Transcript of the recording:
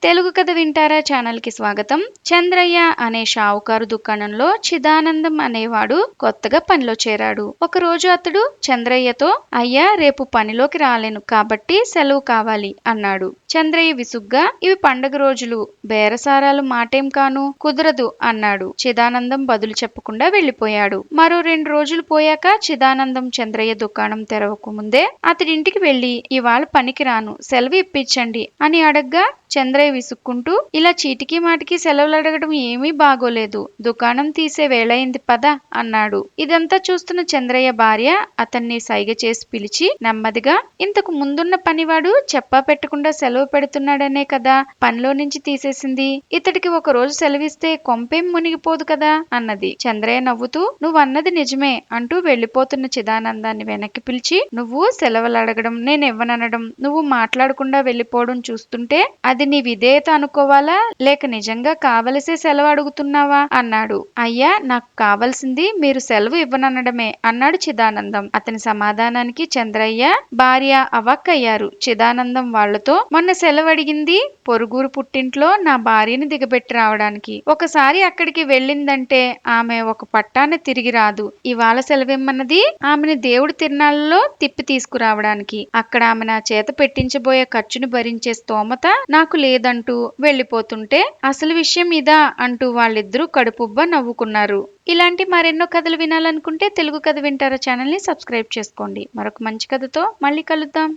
తెలుగు కథ వింటారా ఛానల్కి స్వాగతం. చంద్రయ్య అనే షావుకారు దుకాణంలో చిదానందం అనేవాడు కొత్తగా పనిలో చేరాడు. ఒకరోజు అతడు చంద్రయ్యతో, అయ్యా రేపు పనిలోకి రాలేను కాబట్టి సెలవు కావాలి అన్నాడు. చంద్రయ్య విసుగ్గా, ఇవి పండగ రోజులు, బేరసారాలు మాటేం కాను, కుదరదు అన్నాడు. చిదానందం బదులు చెప్పకుండా వెళ్ళిపోయాడు. మరో 2 రోజులు పోయాక చిదానందం చంద్రయ్య దుకాణం తెరవకు ముందే అతడింటికి వెళ్లి, ఇవాళ పనికి రాను, సెలవు ఇప్పించండి అని అడగ్గా చంద్రయ్య విసుక్కుంటూ, ఇలా చీటికి మాటికి సెలవులు అడగడం ఏమీ బాగోలేదు, దుకాణం తీసే వేళయింది పద అన్నాడు. ఇదంతా చూస్తున్న చంద్రయ్య భార్య అతన్ని సైగ చేసి పిలిచి నెమ్మదిగా, ఇంతకు ముందున్న పనివాడు చెప్పా పెట్టకుండా సెలవు పెడుతున్నాడనే కదా పనిలో నుంచి తీసేసింది, ఇతడికి ఒక రోజు సెలవిస్తే కొంపేం మునిగిపోదు కదా అన్నది. చంద్రయ్య నవ్వుతూ, నువ్వన్నది నిజమే అంటూ వెళ్లిపోతున్న చిదానందాన్ని వెనక్కి పిలిచి, నువ్వు సెలవులు అడగడం, నేనివ్వననడం, నువ్వు మాట్లాడకుండా వెళ్లిపోవడం చూస్తుంటే అది నీ విధేయత అనుకోవాలా, లేక నిజంగా కావలసే సెలవు అడుగుతున్నావా అన్నాడు. అయ్యా, నాకు కావలసింది మీరు సెలవు ఇవ్వననడమే అన్నాడు చిదానందం. అతని సమాధానానికి చంద్రయ్య భార్య అవాక్కయ్యారు. చిదానందం వాళ్లతో, మొన్న సెలవు అడిగింది పొరుగురు పుట్టింట్లో నా భార్యని దిగబెట్టి రావడానికి. ఒకసారి అక్కడికి వెళ్ళిందంటే ఆమె ఒక పట్టాన తిరిగి రాదు. ఇవాళ సెలవిమ్మన్నది ఆమెని దేవుడి తిరునాళ్లలో తిప్పి తీసుకురావడానికి. అక్కడ ఆమె నా చేత పెట్టించబోయే ఖర్చును భరించే స్తోమత నాకు లేదంటూ వెళ్ళిపోతుంటే అసలు విషయం ఇదా అంటూ వాళ్ళిద్దరూ కడుపుబ్బా నవ్వుకున్నారు. ఇలాంటి మరెన్నో కథలు వినాలనుకుంటే తెలుగు కథ వింటారా ఛానల్ని సబ్స్క్రైబ్ చేసుకోండి. మరొక మంచి కథతో మళ్ళీ కలుద్దాం.